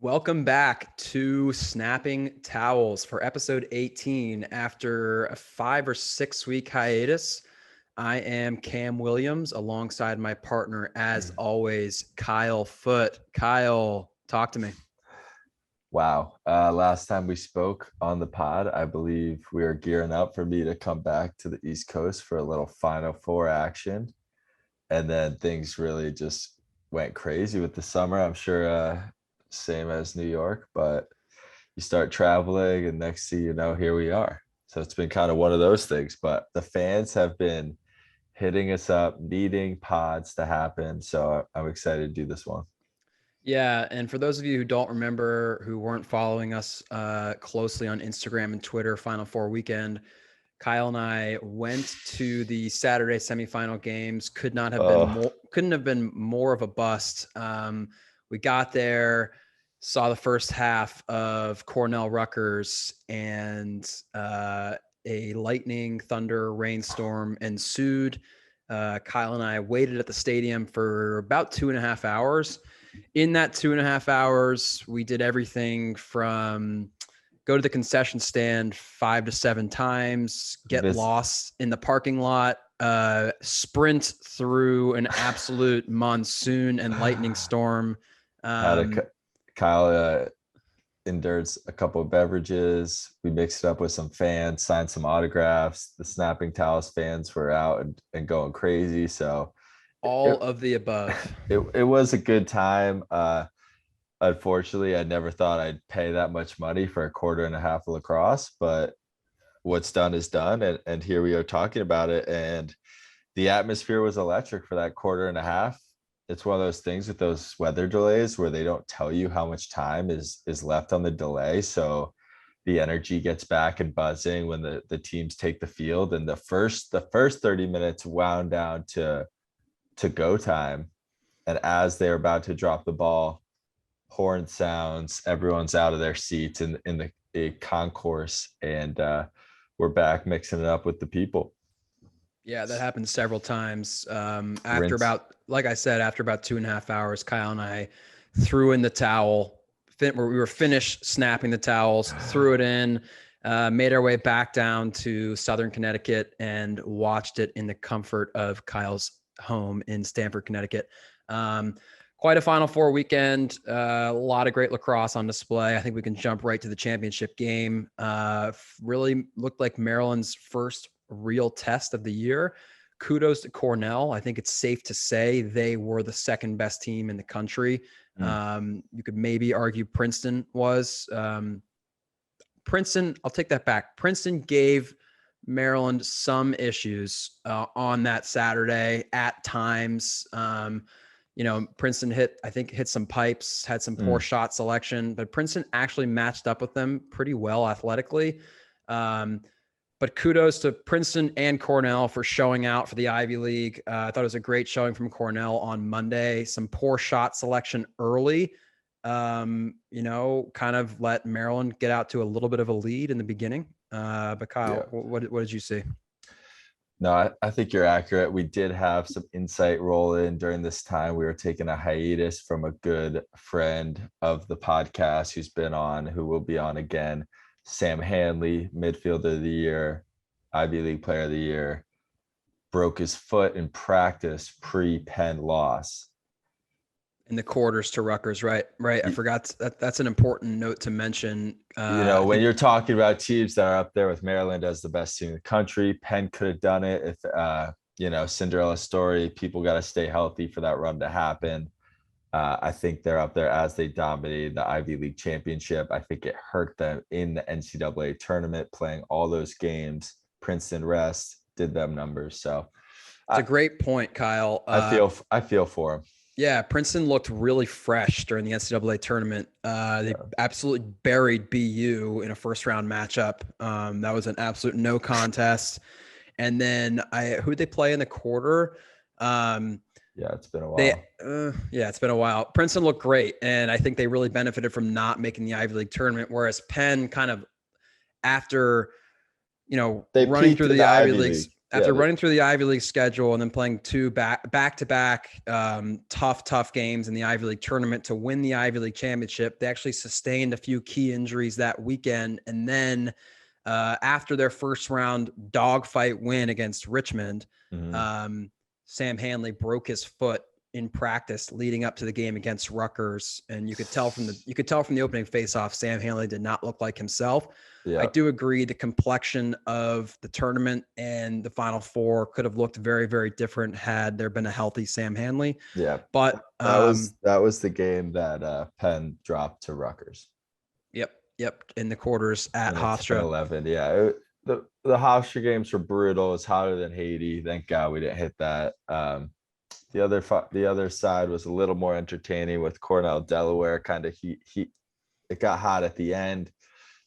Welcome back to Snapping Towels for episode 18. After a 5 or 6 week hiatus, I am Cam Williams alongside my partner, as always, Kyle Foote. Kyle, talk to me. Wow. Last time we spoke on the pod, I believe we are gearing up for me to come back to the East Coast for a little Final Four action. And then things really just went crazy with the summer. I'm sure same as New York, but you start traveling and next thing you know, here we are. So it's been kind of one of those things, but the fans have been hitting us up, needing pods to happen. So I'm excited to do this one. Yeah, and for those of you who don't remember, who weren't following us closely on Instagram and Twitter, Final Four weekend, Kyle and I went to the Saturday semifinal games. Couldn't have been more of a bust. We got there, saw the first half of Cornell Rutgers, and a lightning, thunder, rainstorm ensued. Kyle and I waited at the stadium for about 2.5 hours. In that 2.5 hours, we did everything from go to the concession stand 5 to 7 times, get lost in the parking lot, sprint through an absolute monsoon and lightning storm. Kyle endured a couple of beverages. We mixed it up with some fans, signed some autographs. The Snapping Towels fans were out and going crazy. So all of the above. It was a good time. Unfortunately, I never thought I'd pay that much money for a quarter and a half of lacrosse, but what's done is done. And here we are talking about it. And the atmosphere was electric for that quarter and a half. It's one of those things with those weather delays where they don't tell you how much time is left on the delay. So the energy gets back and buzzing when the teams take the field. And the first 30 minutes wound down to go time. And as they're about to drop the ball, horn sounds, everyone's out of their seats in the concourse, and we're back mixing it up with the people. Yeah, that happened several times. After about 2.5 hours, Kyle and I threw in the towel. We were finished snapping the towels, threw it in, made our way back down to Southern Connecticut and watched it in the comfort of Kyle's home in Stamford, Connecticut. Quite a Final Four weekend. A lot of great lacrosse on display. I think we can jump right to the championship game. Really looked like Maryland's first real test of the year. Kudos to Cornell. I think it's safe to say they were the second best team in the country. You could maybe argue Princeton was. Princeton, I'll take that back. Princeton gave Maryland some issues on that Saturday at times. Princeton hit some pipes, had some poor shot selection, but Princeton actually matched up with them pretty well athletically. But kudos to Princeton and Cornell for showing out for the Ivy League. I thought it was a great showing from Cornell on Monday. Some poor shot selection early, kind of let Maryland get out to a little bit of a lead in the beginning. But Kyle, what did you see? No, I think you're accurate. We did have some insight roll in during this time. We were taking a hiatus from a good friend of the podcast who's been on, who will be on again, Sam Hanley, midfielder of the year, Ivy League player of the year, broke his foot in practice pre-Penn loss. In the quarters to Rutgers, right. I forgot that's an important note to mention. When you're talking about teams that are up there with Maryland as the best team in the country, Penn could have done it if, Cinderella story, people got to stay healthy for that run to happen. I think they're up there as they dominated the Ivy League championship. I think it hurt them in the NCAA tournament, playing all those games. Princeton rest did them numbers. So it's a great point, Kyle. I feel for him. Yeah, Princeton looked really fresh during the NCAA tournament. They absolutely buried BU in a first-round matchup. That was an absolute no contest. And then who'd they play in the quarter? It's been a while. It's been a while. Princeton looked great, and I think they really benefited from not making the Ivy League tournament, whereas Penn kind of after, running through the Ivy Leagues. after running through the Ivy League schedule and then playing two back-to-back tough games in the Ivy League tournament to win the Ivy League championship, they actually sustained a few key injuries that weekend. And then after their first round dogfight win against Richmond, Sam Hanley broke his foot in practice leading up to the game against Rutgers. And you could tell from the opening faceoff, Sam Hanley did not look like himself. I do agree the complexion of the tournament and the Final Four could have looked very, very different had there been a healthy Sam Hanley. Yeah. But that was the game that Penn dropped to Rutgers. Yep. In the quarters at Hofstra. 11. Yeah. The Hofstra games were brutal. It's hotter than Haiti. Thank God we didn't hit that. The other side was a little more entertaining with Cornell Delaware. Kind of it got hot at the end.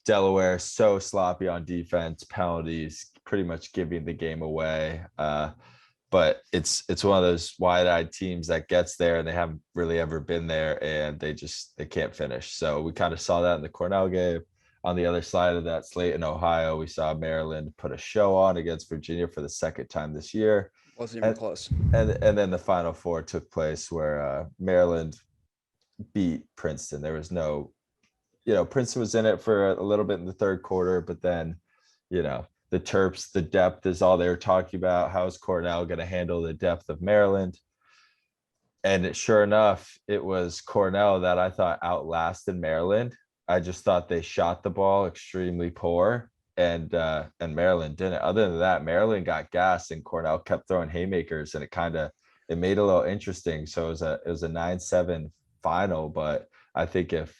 Delaware so sloppy on defense, penalties, pretty much giving the game away. But it's one of those wide-eyed teams that gets there and they haven't really ever been there and they can't finish. So we kind of saw that in the Cornell game. On the other side of that slate in Ohio, we saw Maryland put a show on against Virginia for the second time this year. Wasn't even close. And then the Final Four took place where Maryland beat Princeton. There was no, Princeton was in it for a little bit in the third quarter, but then, the Terps, the depth is all they were talking about. How is Cornell going to handle the depth of Maryland? And sure enough, it was Cornell that I thought outlasted Maryland. I just thought they shot the ball extremely poor, and Maryland didn't. Other than that, Maryland got gas and Cornell kept throwing haymakers, and it made it a little interesting. So it was a 9-7 final, but I think if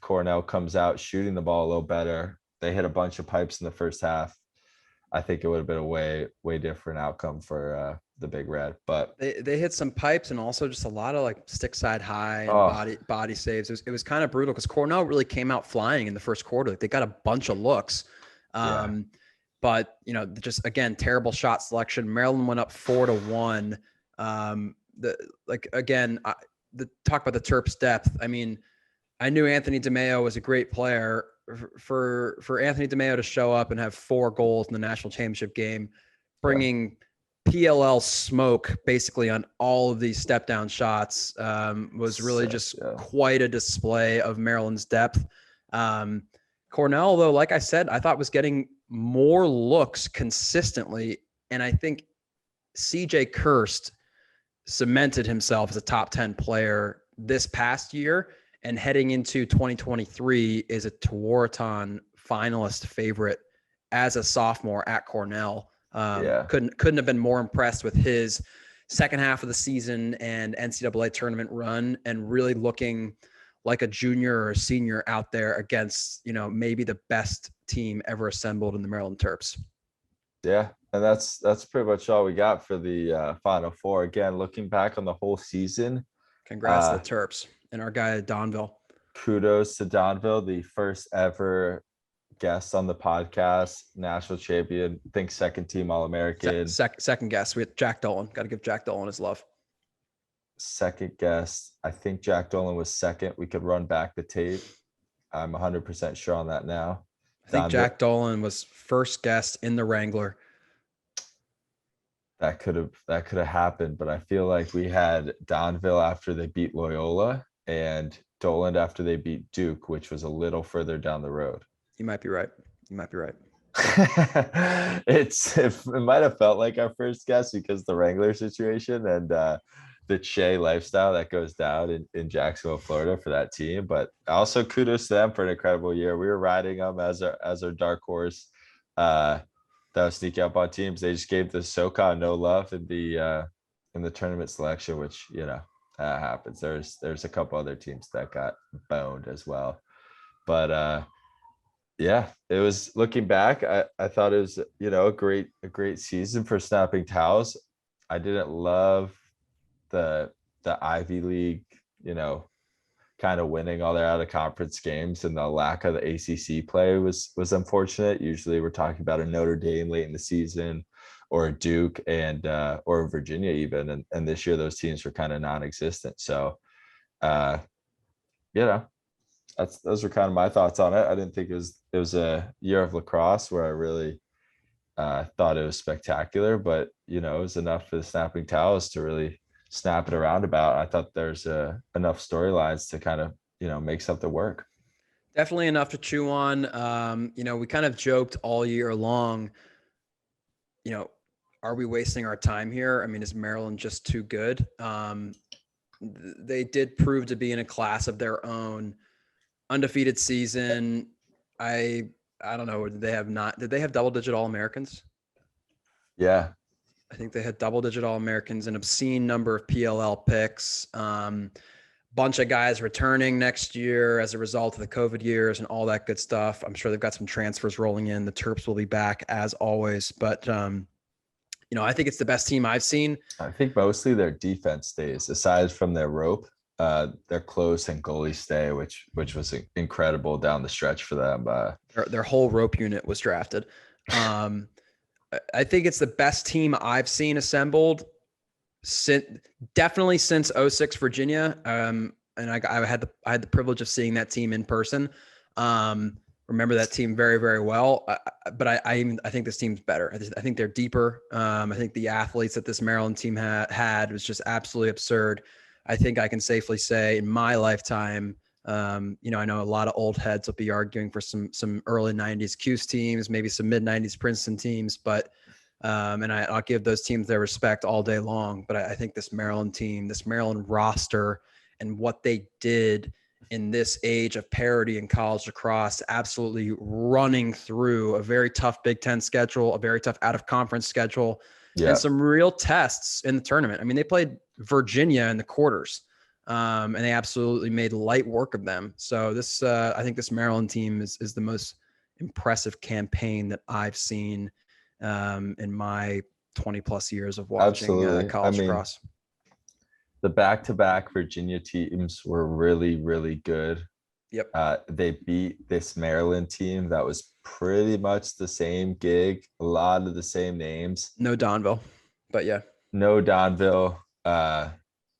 Cornell comes out shooting the ball a little better, they hit a bunch of pipes in the first half, I think it would have been a way different outcome for the Big Red. But they hit some pipes and also just a lot of like stick side high and body saves. It was kind of brutal because Cornell really came out flying in the first quarter. Like they got a bunch of looks. But just again, terrible shot selection. Maryland went up 4-1. The talk about the Terps depth. I mean, I knew Anthony DeMeo was a great player. For Anthony DeMeo to show up and have 4 goals in the national championship game, bringing PLL smoke basically on all of these step down shots was really quite a display of Maryland's depth. Cornell, though, like I said, I thought was getting more looks consistently. And I think CJ Kirst cemented himself as a top 10 player this past year. And heading into 2023 is a Tewaaraton finalist favorite as a sophomore at Cornell. Couldn't have been more impressed with his second half of the season and NCAA tournament run, and really looking like a junior or a senior out there against, maybe the best team ever assembled in the Maryland Terps. Yeah. And that's pretty much all we got for the Final Four. Again, looking back on the whole season. Congrats to the Terps and our guy at Donville. Kudos to Donville, the first ever guest on the podcast, national champion, I think second team All-American. Second guest. We had Jack Dolan. Got to give Jack Dolan his love. Second guest. I think Jack Dolan was second. We could run back the tape. I'm 100% sure on that now. I think Jack Dolan was first guest in the Wrangler. That could have happened, but I feel like we had Donville after they beat Loyola and Dolan after they beat Duke, which was a little further down the road. You might be right. It might have felt like our first guess because the Wrangler situation and the Che lifestyle that goes down in Jacksonville, Florida for that team. But also kudos to them for an incredible year. We were riding them as our dark horse. That was sneaking up on teams. They just gave the SoCon no love in the tournament selection, which happens. There's a couple other teams that got boned as well, but it was, looking back, I thought it was a great season for Snapping Towels. I didn't love the Ivy League, kind of winning all their out of conference games, and the lack of the ACC play was unfortunate. Usually we're talking about a Notre Dame late in the season or a Duke and or Virginia even. And this year those teams were kind of non-existent. So, those were kind of my thoughts on it. I didn't think it was a year of lacrosse where I really Thought it was spectacular, but it was enough for the Snapping Towels to really snap it around about. I thought there's enough storylines to kind of make something work. Definitely enough to chew on. We kind of joked all year long, are we wasting our time here? I mean, is Maryland just too good? They did prove to be in a class of their own. Undefeated season. I don't know. Did they have double-digit All-Americans? Yeah. I think they had double-digit All-Americans, an obscene number of PLL picks. Bunch of guys returning next year as a result of the COVID years and all that good stuff. I'm sure they've got some transfers rolling in. The Terps will be back as always, but I think it's the best team I've seen. I think mostly their defense stays, aside from their rope. Their close and goalie stay, which was incredible down the stretch for them. Their whole rope unit was drafted. I think it's the best team I've seen assembled definitely since 06 Virginia. And I had the privilege of seeing that team in person. Remember that team very, very well. But I think this team's better. I think they're deeper. I think the athletes that this Maryland team had was just absolutely absurd. I think I can safely say in my lifetime, I know a lot of old heads will be arguing for some early 90s Cuse teams, maybe some mid 90s Princeton teams, but and I'll give those teams their respect all day long. But I think this Maryland team, this Maryland roster, and what they did in this age of parity in college lacrosse, absolutely running through a very tough Big Ten schedule, a very tough out-of-conference schedule, and some real tests in the tournament. I mean, they played Virginia in the quarters, and they absolutely made light work of them. So this, I think this Maryland team is the most impressive campaign that I've seen in my 20 plus years of watching college lacrosse. The back-to-back Virginia teams were really, really good. Yep. They beat this Maryland team that was pretty much the same gig, a lot of the same names. No Donville, but yeah. No Donville,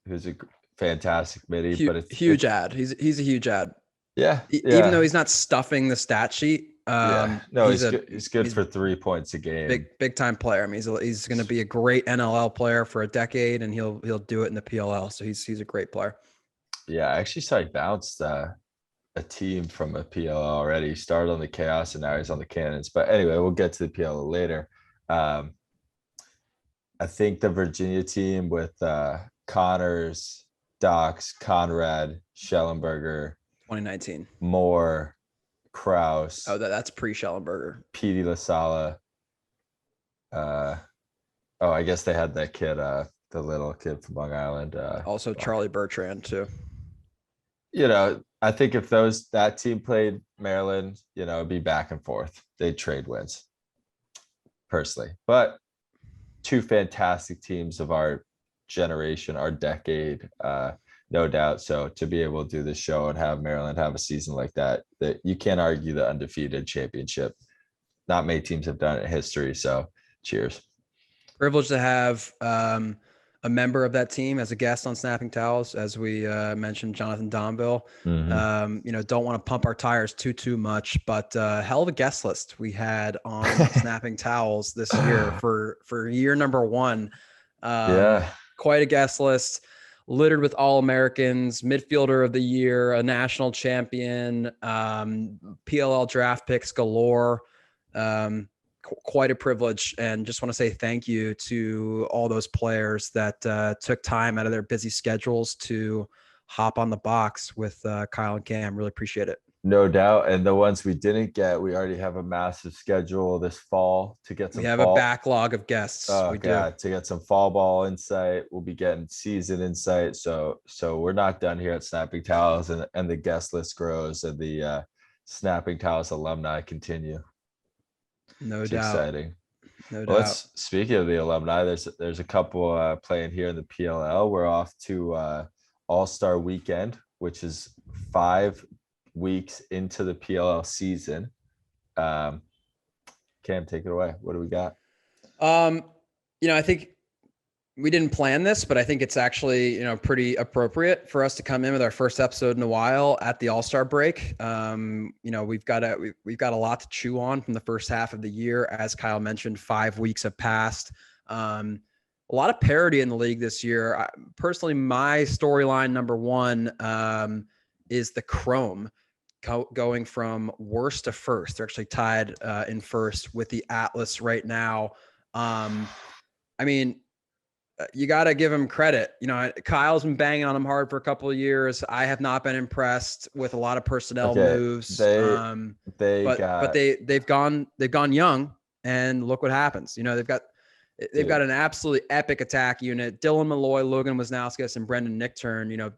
who's a fantastic midi, but it's huge ad. He's a huge ad. Yeah. Even though he's not stuffing the stat sheet. No, he's good for 3 points a game. Big time player. I mean, he's going to be a great NLL player for a decade, and he'll do it in the PLL. So he's a great player. Yeah, I actually saw he bounced a team from a PLL already. He started on the Chaos and now he's on the Cannons. But anyway, we'll get to the PLL later. I think the Virginia team with Connors, Dox, Conrad, Schellenberger, 2019, Moore, Kraus. Oh, that's pre-Schellenberger. Petey LaSala. I guess they had that kid, the little kid from Long Island. Also Charlie Bertrand too. I think if that team played Maryland, it'd be back and forth. They'd trade wins, personally. But two fantastic teams of our generation, our decade, no doubt. So to be able to do this show and have Maryland have a season like that you can't argue the undefeated championship. Not many teams have done it in history. So cheers. Privileged to have a member of that team as a guest on Snapping Towels, as we mentioned, Jonathan Donville. Mm-hmm. Don't want to pump our tires too much, but hell of a guest list we had on Snapping Towels this year for year number one. Quite a guest list, littered with All-Americans, midfielder of the year, a national champion, PLL draft picks galore. Quite a privilege, and just want to say thank you to all those players that took time out of their busy schedules to hop on the box with Kyle and Cam. Really appreciate it. No doubt. And the ones we didn't get, we already have a massive schedule this fall to get some. We have a backlog of guests. To get some fall ball insight. We'll be getting season insight. So we're not done here at Snapping Towels, and the guest list grows, and the Snapping Towels alumni continue. No it's doubt. Exciting. No doubt. Speaking of the alumni, there's a couple playing here in the PLL. We're off to All-Star Weekend, which is 5 weeks into the PLL season. Cam, take it away. What do we got? I think we didn't plan this, but I think it's actually, pretty appropriate for us to come in with our first episode in a while at the All-Star break. We've got a lot to chew on from the first half of the year. As Kyle mentioned, 5 weeks have passed. A lot of parity in the league this year. Personally, my storyline number one is the Chrome going from worst to first. They're actually tied in first with the Atlas right now. You got to give him credit. Kyle's been banging on him hard for a couple of years. I have not been impressed with a lot of personnel moves. They've gone young, and look what happens. They've got an absolutely epic attack unit. Dylan Malloy, Logan Wisnauskas, and Brendan Nichtern,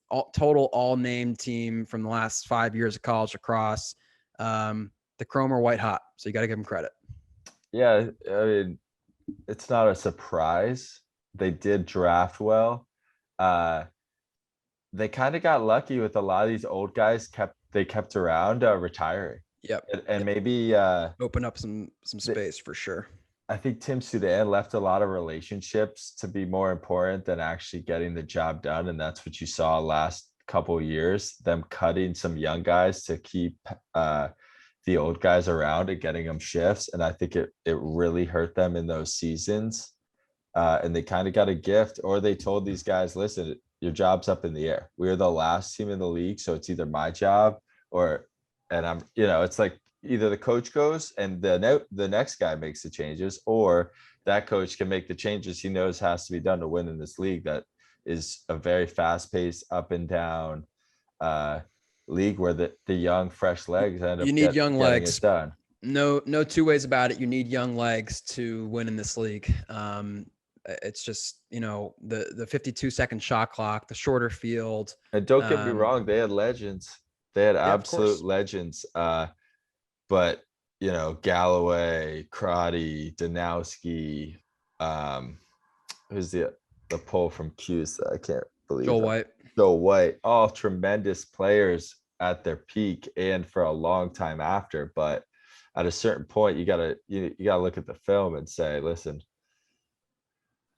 all name team from the last 5 years of college lacrosse. The Chrome are white hot, so you got to give them credit. Yeah, I mean, it's not a surprise. They did draft well. They kind of got lucky with a lot of these old guys kept around retiring. Yep. And maybe open up some space for sure. I think Tim Soudan left a lot of relationships to be more important than actually getting the job done. And that's what you saw last couple of years, them cutting some young guys to keep the old guys around and getting them shifts. And I think it really hurt them in those seasons. And they kind of got a gift, or they told these guys, listen, your job's up in the air. We're the last team in the league. So it's either my job it's like either the coach goes and the next guy makes the changes, or that coach can make the changes he knows has to be done to win in this league. That is a very fast paced up and down league where the young, fresh legs end up young legs. It done. No two ways about it. You need young legs to win in this league. It's just, the 52-second shot clock, the shorter field. And don't get me wrong, they had legends. They had absolute legends. But, Galloway, Crotty, Danowski, who's the pull from Q's? I can't believe Joel White, all tremendous players at their peak and for a long time after. But at a certain point, you gotta look at the film and say, listen,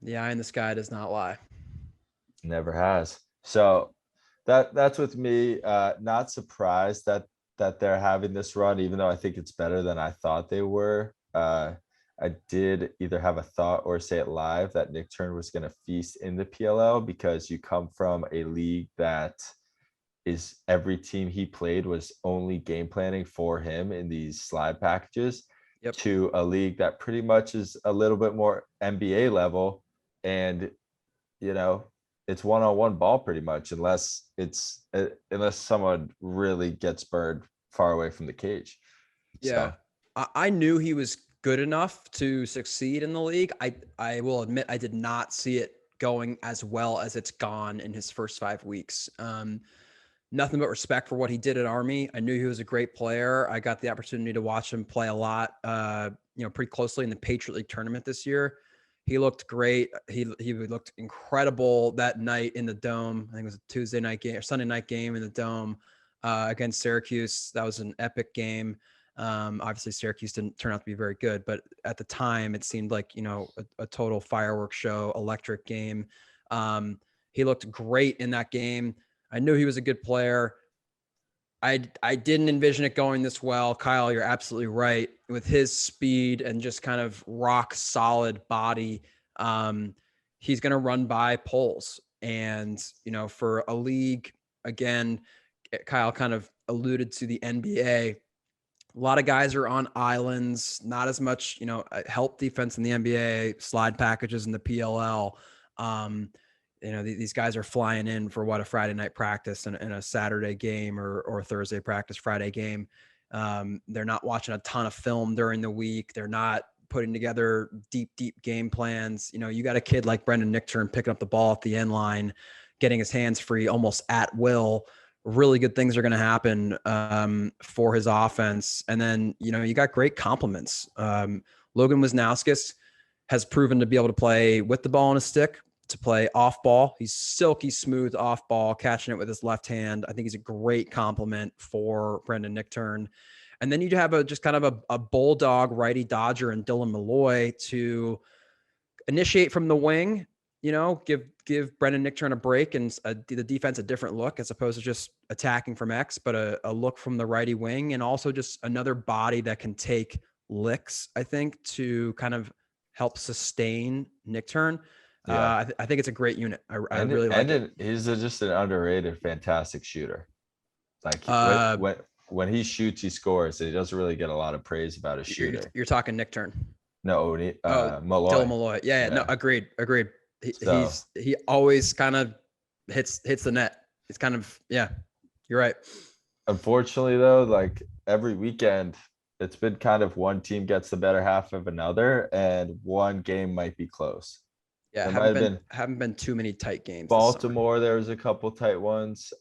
the eye in the sky does not lie. Never has. So that's with me. Not surprised that they're having this run, even though I think it's better than I thought they were. I did either have a thought or say it live that Nichtern was going to feast in the PLL, because you come from a league that is every team he played was only game planning for him in these slide packages, to a league that pretty much is a little bit more NBA level. And, it's one-on-one ball pretty much, unless someone really gets burned far away from the cage. Yeah. So. I knew he was good enough to succeed in the league. I will admit I did not see it going as well as it's gone in his first 5 weeks. Nothing but respect for what he did at Army. I knew he was a great player. I got the opportunity to watch him play a lot, pretty closely in the Patriot League tournament this year. He looked great. He looked incredible that night in the Dome. I think it was a Tuesday night game or Sunday night game in the Dome against Syracuse. That was an epic game. Obviously, Syracuse didn't turn out to be very good, but at the time, it seemed like a total fireworks show, electric game. He looked great in that game. I knew he was a good player. I didn't envision it going this well. Kyle, you're absolutely right. With his speed and just kind of rock solid body, he's going to run by poles. And, for a league, again, Kyle kind of alluded to the NBA. A lot of guys are on islands, not as much, help defense in the NBA, slide packages in the PLL. These guys are flying in for a Friday night practice and a Saturday game or Thursday practice, Friday game. They're not watching a ton of film during the week. They're not putting together deep game plans. You got a kid like Brendan Nichtern picking up the ball at the end line, getting his hands free almost at will. Really good things are going to happen for his offense. And then, you got great compliments. Logan Wisnauskas has proven to be able to play with the ball on a stick, to play off ball. He's silky smooth off ball, catching it with his left hand. I think he's a great compliment for Brendan Nichtern. And then you have a bulldog righty dodger and Dylan Malloy to initiate from the wing give Brendan Nichtern a break and the defense a different look as opposed to just attacking from X, but a look from the righty wing, and also just another body that can take licks, I think, to kind of help sustain Nichtern. Yeah. I think it's a great unit. I really like it. He's just an underrated, fantastic shooter. Like Uh, when he shoots, he scores. He doesn't really get a lot of praise about his you're, shooting. you're talking Nichtern. No, Oh, Dylan Malloy. Malloy. Yeah, no, Yeah. agreed. So He always kind of hits the net. It's kind of, yeah, you're right. unfortunately, though, like every weekend, it's been kind of one team gets the better half of another, and one game might be close. Yeah, There might have been haven't been too many tight games this summer. Baltimore. There was a couple tight ones.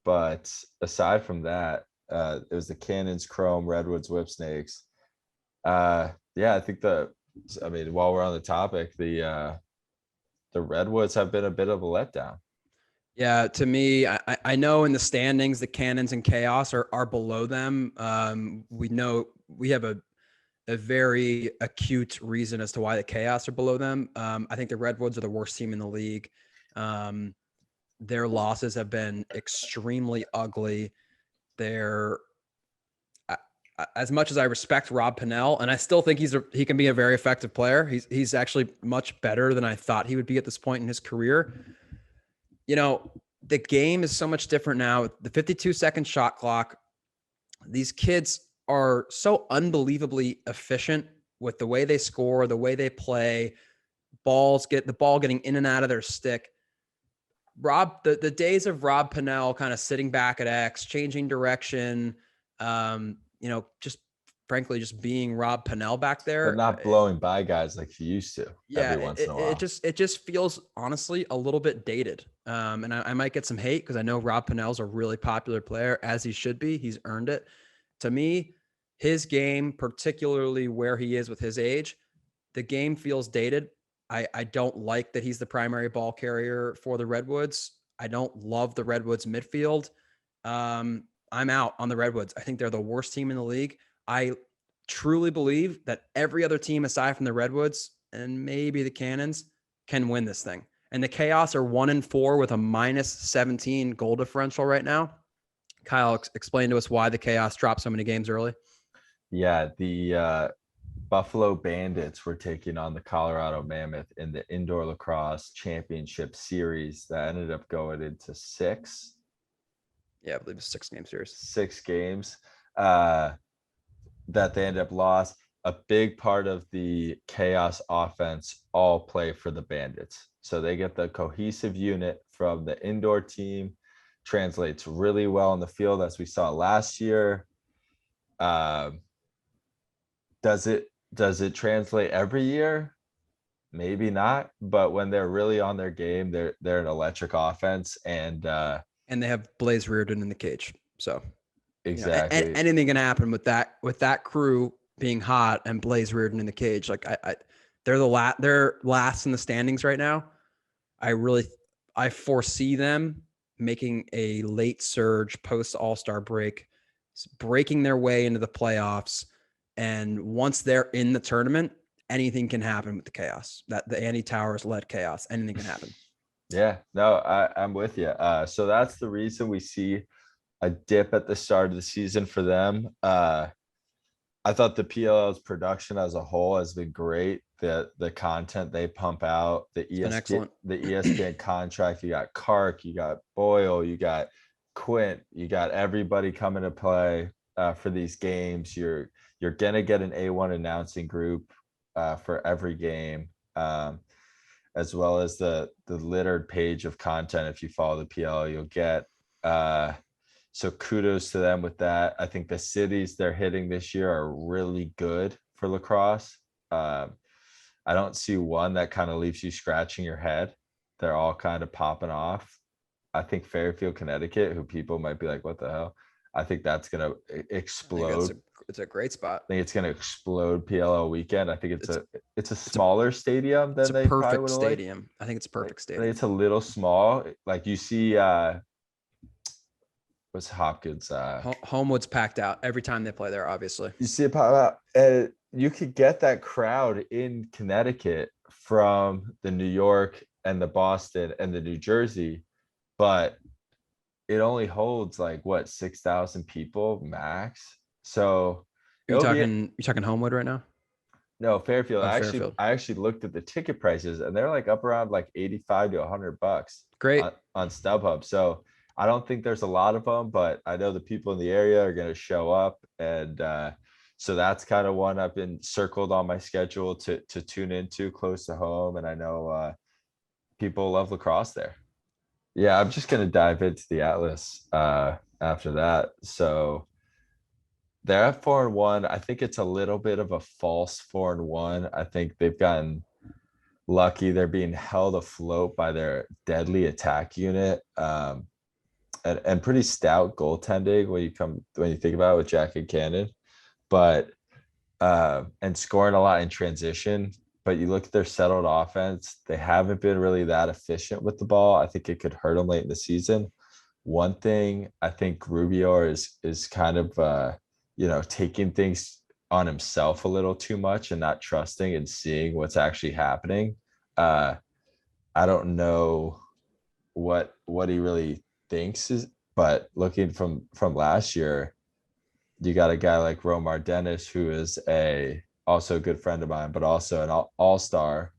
But aside from that, it was the Cannons, Chrome, Redwoods, Whipsnakes. Yeah, I think while we're on the topic, the Redwoods have been a bit of a letdown. Yeah, to me, I know in the standings, the Cannons and Chaos are below them. We know we have a very acute reason as to why the Chaos are below them. I think the Redwoods are the worst team in the league. Their losses have been extremely ugly. They're as much as I respect Rob Pennell, and I still think he can be a very effective player. He's actually much better than I thought he would be at this point in his career. The game is so much different now. The 52-second shot clock. These kids are so unbelievably efficient with the way they score, the way they play. The ball getting in and out of their stick. The days of Rob Pennell kind of sitting back at X, changing direction, just frankly, just being Rob Pennell back there. But not blowing by guys like he used to every once in a while. It just feels honestly a little bit dated. And I might get some hate because I know Rob Pennell's a really popular player, as he should be. He's earned it. To me, his game, particularly where he is with his age, the game feels dated. I don't like that he's the primary ball carrier for the Redwoods. I don't love the Redwoods midfield. I'm out on the Redwoods. I think they're the worst team in the league. I truly believe that every other team aside from the Redwoods and maybe the Cannons can win this thing. And the Chaos are 1-4 with a -17 goal differential right now. Kyle, explain to us why the Chaos dropped so many games early. Yeah, the Buffalo Bandits were taking on the Colorado Mammoth in the Indoor Lacrosse Championship Series that ended up going into 6. Yeah, I believe it's 6-game series. 6 games that they ended up lost. A big part of the Chaos offense all play for the Bandits. So they get the cohesive unit from the indoor team, translates really well on the field as we saw last year. Does it translate every year? Maybe not, but when they're really on their game, they're an electric offense, and they have Blaze Reardon in the cage. So exactly, anything can happen with that crew being hot and Blaze Reardon in the cage. Like they're last in the standings right now. I foresee them making a late surge post All-Star break, breaking their way into the playoffs. And once they're in the tournament, anything can happen with the Chaos. That the Andy Towers led Chaos. Anything can happen. Yeah, no, I'm with you. So that's the reason we see a dip at the start of the season for them. I thought the PLL's production as a whole has been great. The content they pump out, the ESPN contract, you got Kark, you got Boyle, you got Quint, you got everybody coming to play for these games. You're gonna get an A1 announcing group for every game, as well as the littered page of content. If you follow the PLL, you'll get. So kudos to them with that. I think the cities they're hitting this year are really good for lacrosse. I don't see one that kind of leaves you scratching your head. They're all kind of popping off. I think Fairfield, Connecticut, who people might be like, what the hell? I think that's going to explode. It's a great spot. I think it's going to explode PLL weekend. I think it's a smaller stadium than they probably would like. I think it's a perfect stadium. I think it's a little small. Like you see, what's Hopkins? Homewood's packed out every time they play there, obviously. You see it pop out. You could get that crowd in Connecticut from the New York and the Boston and the New Jersey, but it only holds like what, 6,000 people max. So Are you it'll be talking Homewood right now? no Fairfield. Oh, I actually Fairfield. I actually looked at the ticket prices and they're like up around like 85 to $100 Great. on StubHub. So I don't think there's a lot of them, but I know the people in the area are going to show up, and so that's kind of one I've been circled on my schedule to tune into close to home. And I know people love lacrosse there. Yeah, I'm just gonna dive into the Atlas after that. So they're at 4-1. I think it's a little bit of a false 4-1. I think they've gotten lucky. They're being held afloat by their deadly attack unit, and pretty stout goaltending when you think about it with Jack and Cannon, but and scoring a lot in transition. But you look at their settled offense, they haven't been really that efficient with the ball. I think it could hurt them late in the season. One thing I think Rubio is kind of taking things on himself a little too much and not trusting and seeing what's actually happening. Uh, I don't know what he really thinks is, but looking from last year, you got a guy like Romar Dennis, who is also a good friend of mine, but also an all-star,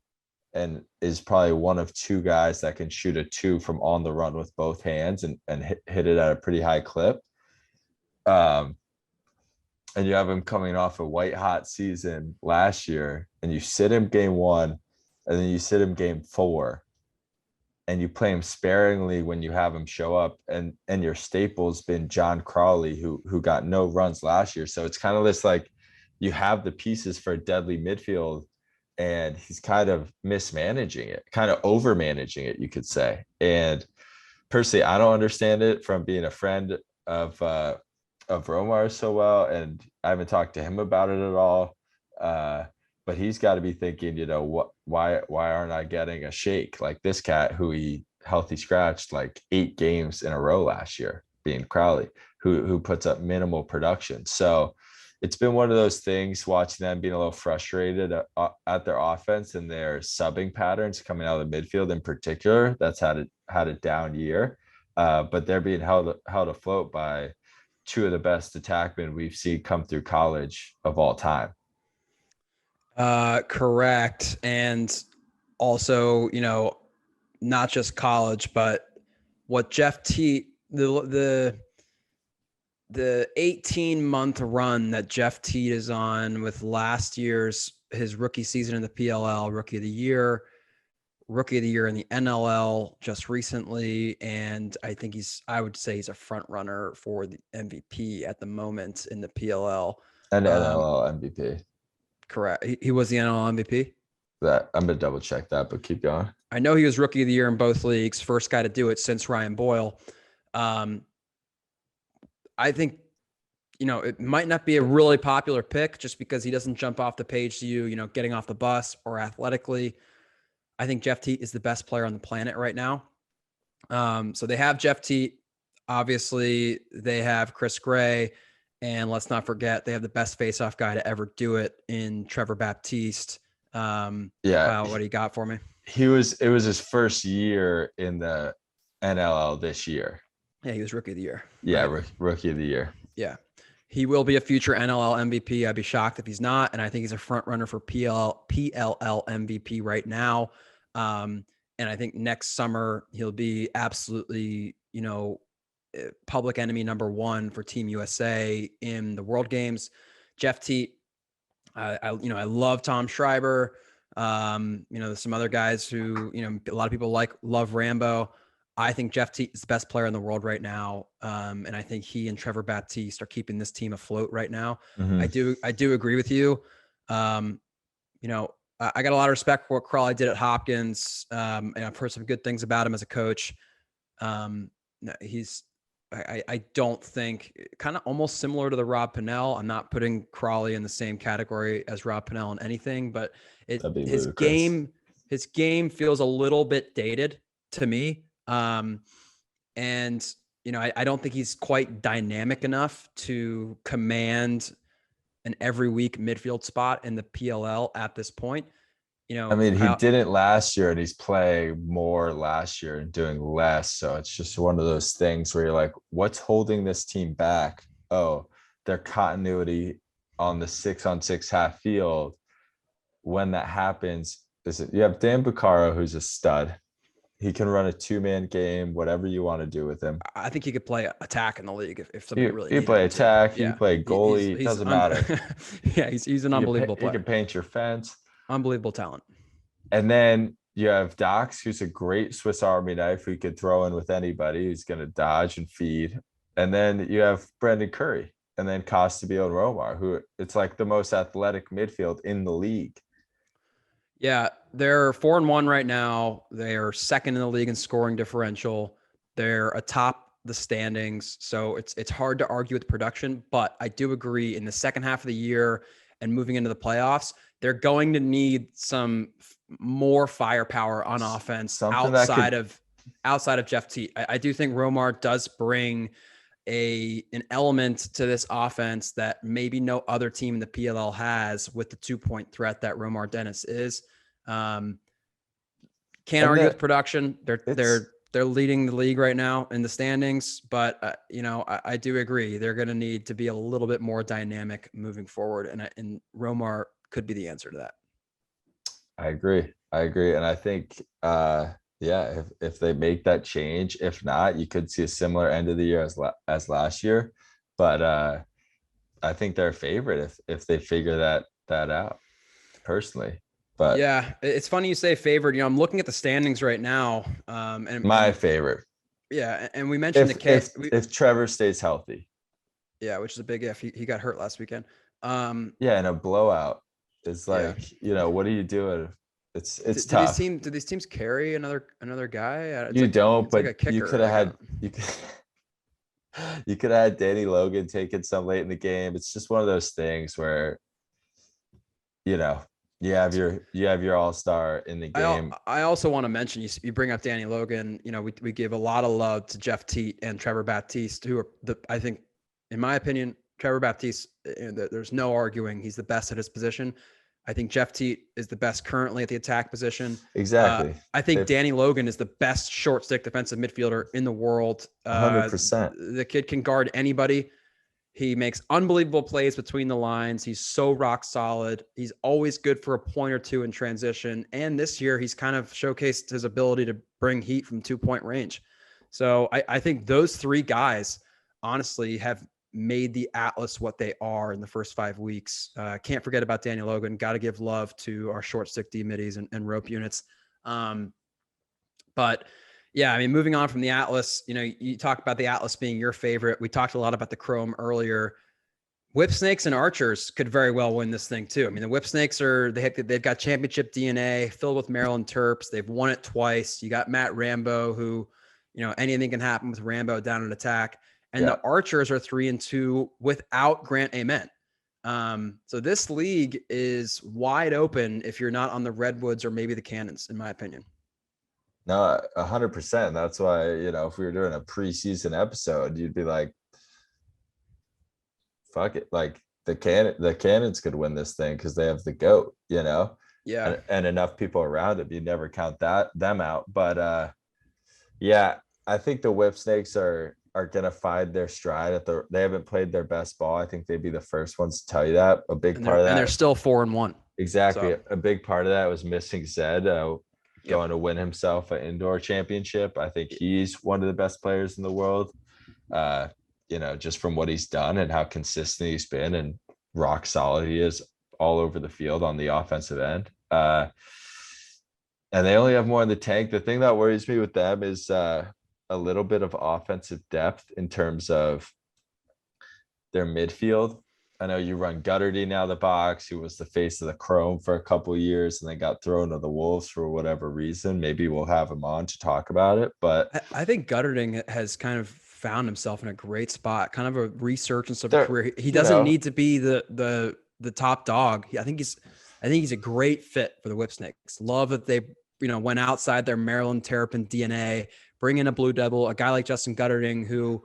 and is probably one of two guys that can shoot a two from on the run with both hands and hit it at a pretty high clip. Um, and you have him coming off a white hot season last year, and you sit him game one, and then you sit him game four, and you play him sparingly when you have him show up, and your staple's been John Crawley, who got no runs last year. So it's kind of this like, you have the pieces for a deadly midfield, and he's kind of mismanaging it, kind of over managing it, you could say. And personally, I don't understand it from being a friend of Romar so well, and I haven't talked to him about it at all. But he's got to be thinking, why aren't I getting a shake like this cat who he healthy scratched like 8 games in a row last year, being Crowley, who puts up minimal production. So it's been one of those things, watching them being a little frustrated at their offense and their subbing patterns coming out of the midfield in particular. That's had a down year, but they're being held afloat by two of the best attackmen we've seen come through college of all time. Correct. And also, not just college, but what Jeff T the 18-month run that Jeff Teat is on with his rookie season in the PLL, rookie of the year in the NLL just recently, and I would say he's a front runner for the MVP at the moment in the PLL. And NLL MVP. Correct. He was the NLL MVP. That I'm gonna double check that, but keep going. I know he was rookie of the year in both leagues, first guy to do it since Ryan Boyle. I think, it might not be a really popular pick just because he doesn't jump off the page to you, getting off the bus or athletically. I think Jeff Teat is the best player on the planet right now. So they have Jeff Teat. Obviously, they have Chris Gray. And let's not forget, they have the best faceoff guy to ever do it in Trevor Baptiste. Yeah. Kyle, what do you got for me? It was his first year in the NLL this year. Yeah, he was rookie of the year. Yeah, right? rookie of the year. Yeah. He will be a future NLL MVP. I'd be shocked if he's not. And I think he's a front runner for PLL MVP right now. And I think next summer he'll be absolutely, public enemy number one for Team USA in the World Games. Jeff Teat, I love Tom Schreiber. There's some other guys who, a lot of people love Rambo. I think Jeff Teat is the best player in the world right now. And I think he and Trevor Baptiste are keeping this team afloat right now. Mm-hmm. I do agree with you. I got a lot of respect for what Crawley did at Hopkins. And I've heard some good things about him as a coach. I don't think, kind of almost similar to the Rob Pennell. I'm not putting Crawley in the same category as Rob Pennell in anything, but his game feels a little bit dated to me. I don't think he's quite dynamic enough to command an every week midfield spot in the PLL at this point. I mean, he Kyle, didn't last year and he's playing more last year and doing less. So it's just one of those things where you're like, what's holding this team back? Oh, their continuity on the 6-on-6 half field. When that happens, is it you have Dan Bucaro, who's a stud. He can run a two-man game, whatever you want to do with him. I think he could play attack in the league if somebody You really you needed play him to. attack, you Yeah, play goalie, it he's doesn't matter. yeah, he's an unbelievable You player, can paint your fence. unbelievable talent. And then you have Dox, who's a great Swiss Army knife who you could throw in with anybody who's going to dodge and feed. And then you have Brendan Curry and then Costabile and Romar, who it's like the most athletic midfield in the league. Yeah, they're 4-1 right now. They are second in the league in scoring differential. They're atop the standings, so it's hard to argue with production. But I do agree in the second half of the year and moving into the playoffs, they're going to need some more firepower on offense Something that outside could of Jeff Teat. I do think Romar does bring an element to this offense that maybe no other team in the PLL has with the 2-point threat that Romar Dennis is. Can't and argue with that production. it's They're leading the league right now in the standings, but I do agree they're going to need to be a little bit more dynamic moving forward, and Romar could be the answer to that. I agree. And I think yeah, if they make that change, if not, you could see a similar end of the year as last year. But I think they're a favorite if they figure that out personally. But Yeah, it's funny you say favored. I'm looking at the standings right now, my and favorite. yeah, and we mentioned If Trevor stays healthy. Yeah, which is a big if. He got hurt last weekend. Yeah, and a blowout is Yeah. like, what are you doing? It's Do these tough. teams carry another guy? You don't, it's like but a kicker. you could you could have had Danny Logan taking some late in the game. It's just one of those things where you know you have your all-star in the game. I also want to mention you bring up Danny Logan. We give a lot of love to Jeff Teat and Trevor Baptiste, who are I think, in my opinion, Trevor Baptiste. There's no arguing he's the best at his position. I think Jeff Teat is the best currently at the attack position. Exactly. I think Danny Logan is the best short stick defensive midfielder in the world. 100%. The kid can guard anybody. He makes unbelievable plays between the lines. He's so rock solid. He's always good for a point or two in transition. And this year, he's kind of showcased his ability to bring heat from 2-point range. So I think those three guys, honestly, have made the Atlas what they are in the first 5 weeks. Can't forget about Daniel Logan. Got to give love to our short stick D middies and rope units. But yeah, I mean, moving on from the Atlas, you talk about the Atlas being your favorite. We talked a lot about the Chrome earlier. Whip Snakes and Archers could very well win this thing too. I mean, the Whip Snakes they've got championship DNA filled with Maryland Terps. They've won it twice. You got Matt Rambo, who, anything can happen with Rambo down in attack. And the Archers are 3-2 without Grant Amen. So this league is wide open if you're not on the Redwoods or maybe the Cannons, in my opinion. No, 100%. That's why, if we were doing a preseason episode, you'd be like, fuck it. Like the Cannons could win this thing because they have the GOAT, Yeah. and enough people around it. You never count them out. But yeah, I think the Whip Snakes are gonna find their stride they haven't played their best ball. I think they'd be the first ones to tell you that. A big part of that. And they're still 4-1. Exactly. So. A big part of that was missing Zed. Going to win himself an indoor championship. I think he's one of the best players in the world, just from what he's done and how consistent he's been and rock solid he is all over the field on the offensive end. And they only have more in the tank. The thing that worries me with them is a little bit of offensive depth in terms of their midfield. I know you run Gutterty now the box, who was the face of the Chrome for a couple of years and then got thrown to the Wolves for whatever reason. Maybe we'll have him on to talk about it. But I think Gutterding has kind of found himself in a great spot, kind of a resurgence of a career. He doesn't need to be the top dog. I think he's a great fit for the Whip Snakes. Love that they went outside their Maryland Terrapin DNA, bring in a Blue Devil, a guy like Justin Gutterding who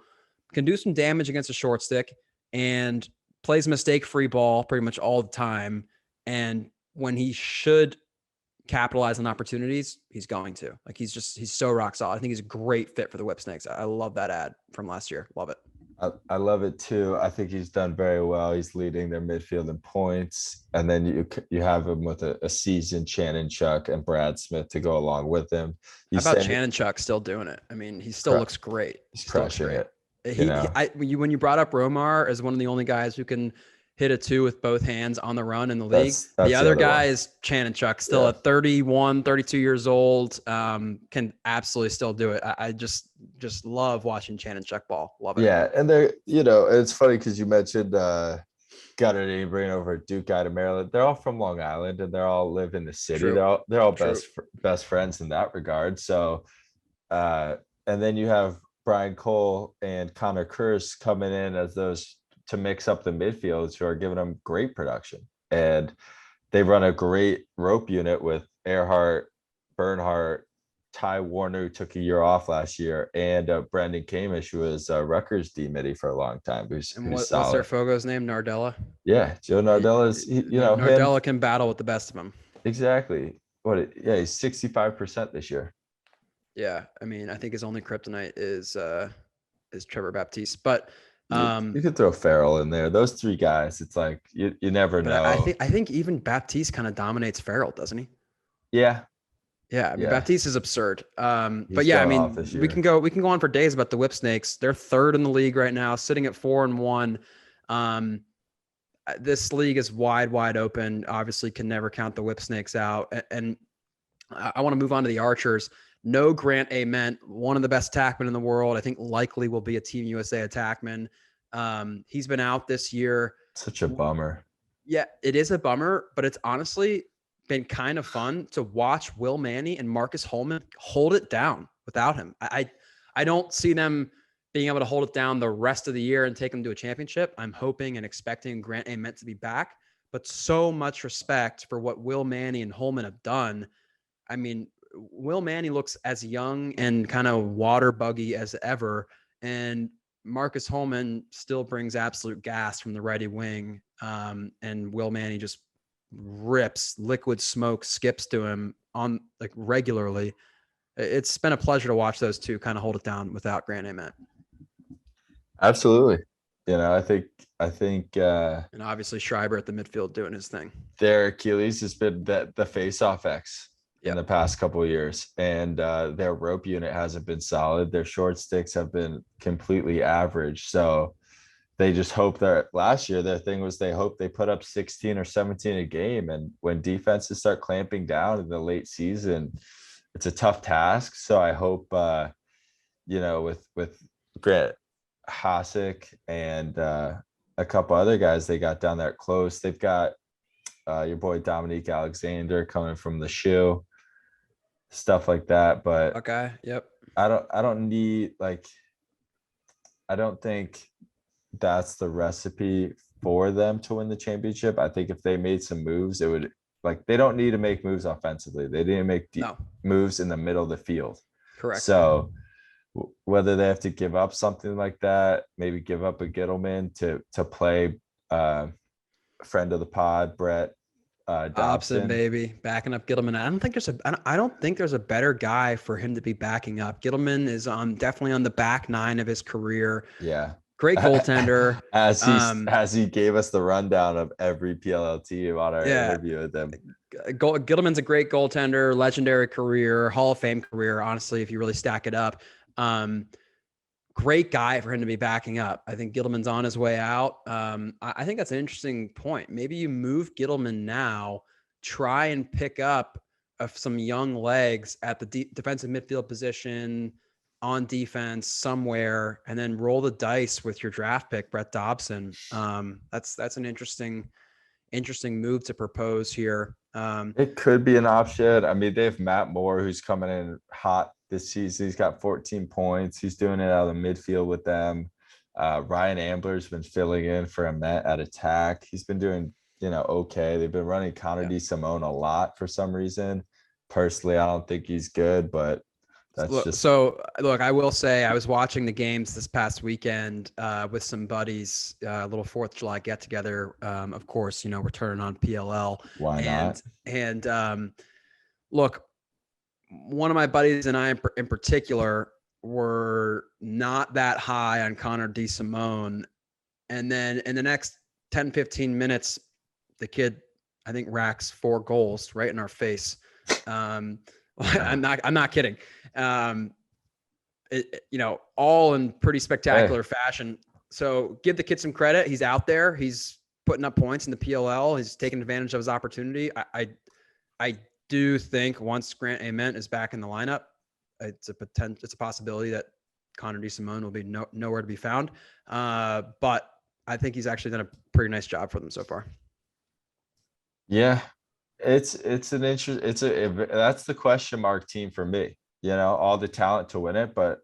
can do some damage against a short stick and plays mistake-free ball pretty much all the time. And when he should capitalize on opportunities, he's going to. Like he's so rock solid. I think he's a great fit for the Whip Snakes. I love that ad from last year. Love it. I love it too. I think he's done very well. He's leading their midfield in points, and then you have him with a seasoned Shannon Chuck and Brad Smith to go along with him. How about Shannon Chuck still doing it? I mean, he still looks great. He's crushing it. When you brought up Romar as one of the only guys who can hit a 2 with both hands on the run in the league. That's the other guy is Shannon Chuck, still at 31, 32 years old, can absolutely still do it. I just love watching Shannon Chuck ball. Love it. Yeah, and they're, it's funny because you mentioned Gunner bringing over Duke guy to Maryland. They're all from Long Island and they're all live in the city. True. They're all best friends in that regard. So, and then you have Brian Cole and Connor Kurse coming in as those to mix up the midfields who are giving them great production. And they run a great rope unit with Earhart, Bernhardt, Ty Warner, who took a year off last year, and Brandon Camish, who was Rutgers D-Midi for a long time. What's their Fogo's name? Nardella? Yeah, Joe Nardella is, Nardella can battle with the best of them. Exactly. He's 65% this year. Yeah, I mean, I think his only kryptonite is Trevor Baptiste, but you could throw Farrell in there. Those three guys, it's like you never know. I think even Baptiste kind of dominates Farrell, doesn't he? Yeah. Yeah, I mean, Baptiste is absurd. But yeah, I mean, we can go on for days about the Whip Snakes. They're third in the league right now, sitting at 4-1. This league is wide open. Obviously, can never count the Whip Snakes out. And I want to move on to the Archers. No Grant Ament, one of the best attackmen in the world. I think likely will be a Team USA attackman. He's been out this year. Such a bummer. Yeah, it is a bummer, but it's honestly been kind of fun to watch Will Manny and Marcus Holman hold it down without him. I don't see them being able to hold it down the rest of the year and take them to a championship. I'm hoping and expecting Grant Ament to be back, but so much respect for what Will Manny and Holman have done. I mean, Will Manny looks as young and kind of water buggy as ever, and Marcus Holman still brings absolute gas from the righty wing, and Will Manny just rips liquid smoke, skips to him on like regularly. It's been a pleasure to watch those two kind of hold it down without Grant Ament. Absolutely. I think and obviously Schreiber at the midfield doing his thing. Their Achilles has been the face-off X in the past couple of years, and their rope unit hasn't been solid. Their short sticks have been completely average. So they just hope that last year their thing was they hope they put up 16 or 17 a game. And when defenses start clamping down in the late season, it's a tough task. So I hope, with Grant Hasek and a couple other guys they got down there close. They've got your boy Dominique Alexander coming from the shoe, stuff like that. But okay, yep. I don't think that's the recipe for them to win the championship. I think if they made some moves, it would they don't need to make moves offensively. They didn't make moves in the middle of the field. Correct. So whether they have to give up something like that, maybe give up a Gittleman to play friend of the pod, Brett Dobson, baby, backing up Gittleman. I don't think there's a better guy for him to be backing up. Gittleman is definitely on the back nine of his career. Yeah. Great goaltender. as he gave us the rundown of every PLL team on our interview with them. Gittleman's a great goaltender, legendary career, Hall of Fame career. Honestly, if you really stack it up, great guy for him to be backing up. I think Gittleman's on his way out. I think that's an interesting point. Maybe you move Gittleman now, try and pick up some young legs at the defensive midfield position, on defense somewhere, and then roll the dice with your draft pick, Brett Dobson. That's an interesting move to propose here. It could be an option. I mean, they have Matt Moore, who's coming in hot this season. He's got 14 points. He's doing it out of the midfield with them. Ryan Ambler's been filling in for Ament at attack. He's been doing, okay. They've been running Connor D. Simone a lot for some reason. Personally, I don't think he's good, but Look, I will say I was watching the games this past weekend with some buddies, a little 4th of July get together. Of course, we're turning on PLL. Why not? And look, one of my buddies and I in particular were not that high on Connor DeSimone. And then in the next 10, 15 minutes, the kid, I think, racks 4 goals right in our face. I'm not kidding. All in pretty spectacular fashion. So give the kid some credit. He's out there. He's putting up points in the PLL. He's taking advantage of his opportunity. I do think once Grant Ament is back in the lineup, it's a possibility that Connor DeSimone will be nowhere to be found. But I think he's actually done a pretty nice job for them so far. Yeah, that's the question mark team for me. All the talent to win it, but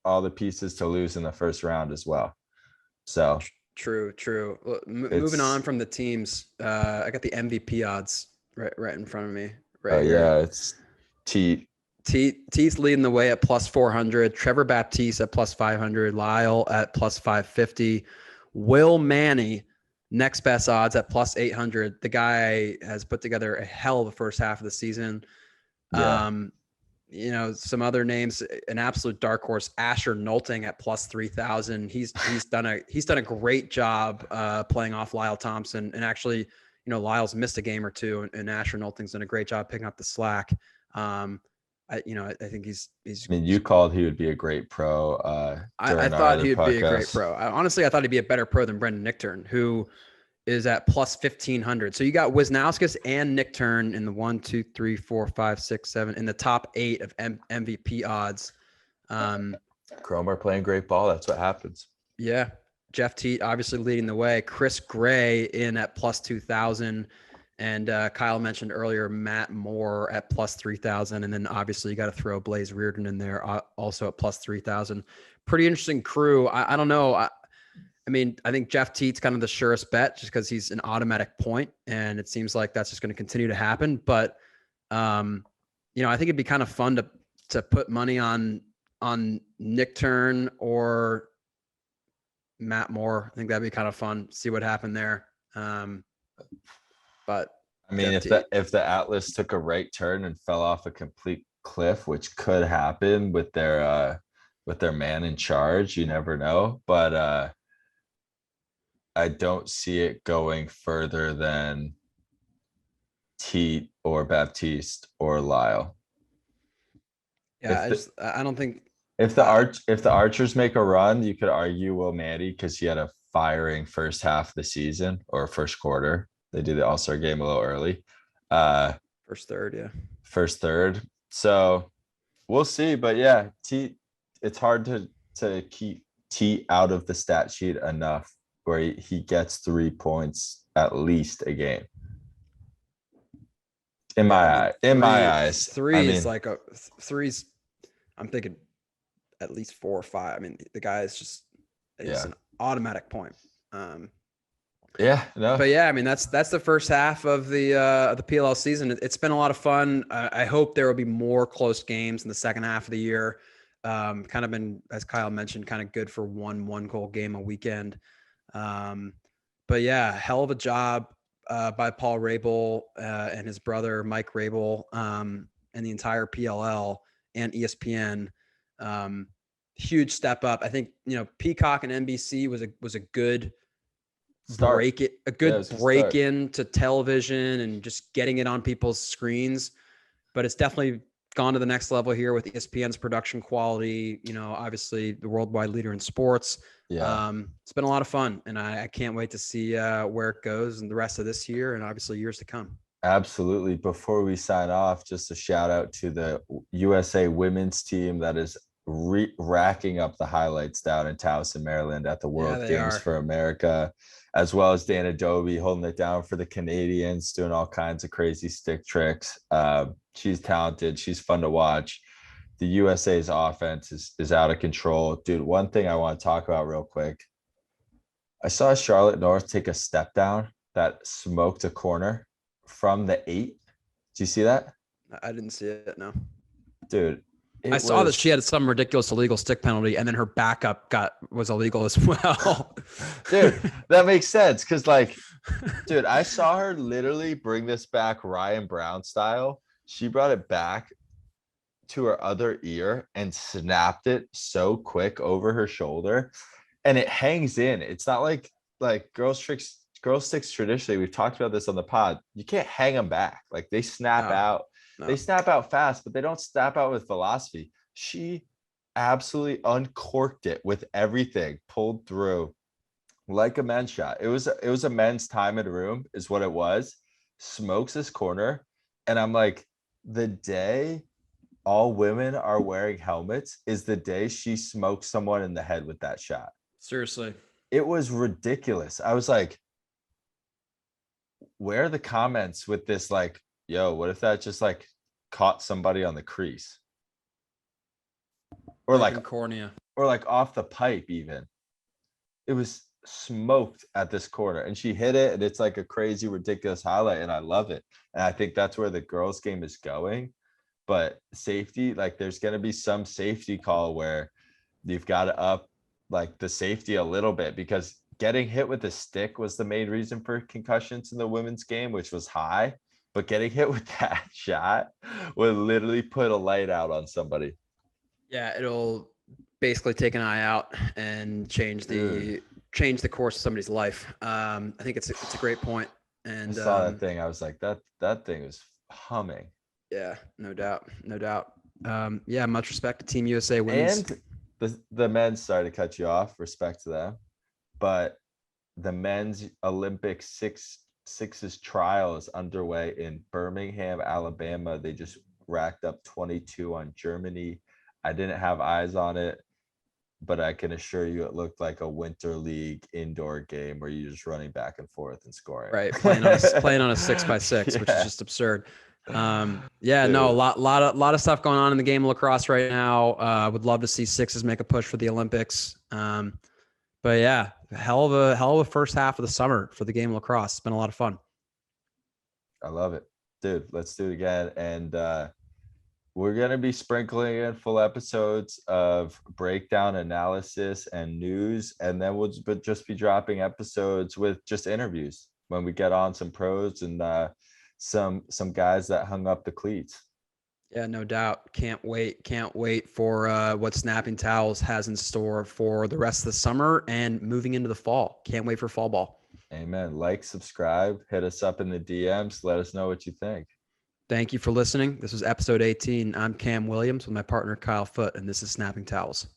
all the pieces to lose in the first round as well. So true. Moving on from the teams, I got the MVP odds right in front of me. Right here. Yeah, it's Teeth's leading the way at plus 400. Trevor Baptiste at plus 500. Lyle at plus 550. Will Manny, next best odds at plus 800. The guy has put together a hell of a first half of the season. Yeah. Some other names, an absolute dark horse, Asher Nolting at plus 3,000. He's done a great job playing off Lyle Thompson, and actually, Lyle's missed a game or two, and Asher Nolting's done a great job picking up the slack. I think he's. I mean, you called he would be a great pro. I thought he would be a great pro. Honestly, I thought he'd be a better pro than Brendan Nichtern, who is at plus 1,500. So you got Wisnauskas and Nichtern in the 1, 2, 3, 4, 5, 6, 7 in the top 8 of MVP odds. Cromer playing great ball. That's what happens. Yeah. Jeff Teat obviously leading the way. Chris Gray in at plus 2,000. And Kyle mentioned earlier Matt Moore at plus 3,000. And then obviously you got to throw Blaze Reardon in there also at plus 3,000. Pretty interesting crew. I don't know. I think Jeff Teat's kind of the surest bet just because he's an automatic point, and it seems like that's just going to continue to happen. But, I think it'd be kind of fun to put money on Nichtern or Matt Moore. I think that'd be kind of fun. See what happened there. But I mean, if the Atlas took a right turn and fell off a complete cliff, which could happen with their man in charge, you never know. But I don't see it going further than Teat or Baptiste or Lyle. Yeah, I don't think if the Archers make a run, you could argue Will Manny because he had a firing first half of the season or first quarter. They did the All-Star game a little early. First third. So we'll see. But yeah, Teat, it's hard to keep Teat out of the stat sheet enough where he gets 3 points at least a game. In my eyes. Three's I'm thinking at least 4 or 5. I mean, the guy is an automatic point. But yeah, I mean, that's the first half of the PLL season. It's been a lot of fun. I hope there will be more close games in the second half of the year. Kind of been, as Kyle mentioned, kind of good for one goal game a weekend. But yeah, hell of a job by Paul Rabel and his brother Mike Rabel and the entire PLL and ESPN. Huge step up. I think Peacock and NBC was a good break into television and just getting it on people's screens. But it's definitely gone to the next level here with ESPN's production quality. Obviously the worldwide leader in sports. It's been a lot of fun, and I can't wait to see where it goes in the rest of this year and obviously years to come. Absolutely. Before we sign off, just a shout out to the USA women's team that is racking up the highlights down in Towson, Maryland at the World Games for America, as well as Dana Dobie holding it down for the Canadians, doing all kinds of crazy stick tricks. She's talented. She's fun to watch. The USA's offense is out of control. Dude, one thing I want to talk about real quick. I saw Charlotte North take a step down that smoked a corner from the 8. Did you see that? I didn't see it, no. Dude. I saw that she had some ridiculous illegal stick penalty, and then her backup was illegal as well. Dude, that makes sense. Cause I saw her literally bring this back Ryan Brown style. she brought it back to her other ear and snapped it so quick over her shoulder, and it hangs in. It's not like girl sticks traditionally. We've talked about this on the pod. You can't hang them back. Like they snap No, out. They no. snap out fast, but they don't snap out with velocity. She absolutely uncorked it with everything, pulled through like a men's shot. It was a men's time in a room, is what it was. Smokes this corner, and I'm like, the day all women are wearing helmets is the day she smoked someone in the head with that shot. Seriously. It was ridiculous. I was like, where are the comments with this? Like, yo, what if that just like caught somebody on the crease? Or like, Megan Cornea. or like off the pipe even. It was smoked at this corner, and she hit it, and it's like a crazy, ridiculous highlight, and I love it. And I think that's where the girls' game is going. But safety, like there's going to be some safety call where you've got to up like the safety a little bit, because getting hit with a stick was the main reason for concussions in the women's game, which was high. But getting hit with that shot would literally put a light out on somebody. Yeah, it'll basically take an eye out and change Dude, the course of somebody's life. I think it's a great point. I And saw that thing. I was like, that thing was humming. yeah, no doubt, no doubt. Yeah, much respect to Team USA women's. And the men's, sorry to cut you off, respect to them, but the men's Olympic sixes trial is underway in Birmingham, Alabama. They just racked up 22 on Germany. I didn't have eyes on it, but I can assure you it looked like a winter league indoor game where you're just running back and forth and scoring. Right, playing on a 6x6, which is Yeah. just absurd. Yeah, no, a Dude, lot of stuff going on in the game of lacrosse right now. Would love to see sixes make a push for the Olympics. But yeah, hell of a first half of the summer for the game of lacrosse. It's been a lot of fun. I love it. Dude, let's do it again. And we're going to be sprinkling in full episodes of breakdown, analysis, and news. And then we'll just be dropping episodes with just interviews when we get on some pros and some guys that hung up the cleats. Yeah, no doubt. Can't wait. Can't wait for what Snapping Towels has in store for the rest of the summer and moving into the fall. Can't wait for fall ball. Amen. Like, subscribe, hit us up in the DMs. Let us know what you think. Thank you for listening. This was episode 18. I'm Cam Williams with my partner Kyle Foote, and this is Snapping Towels.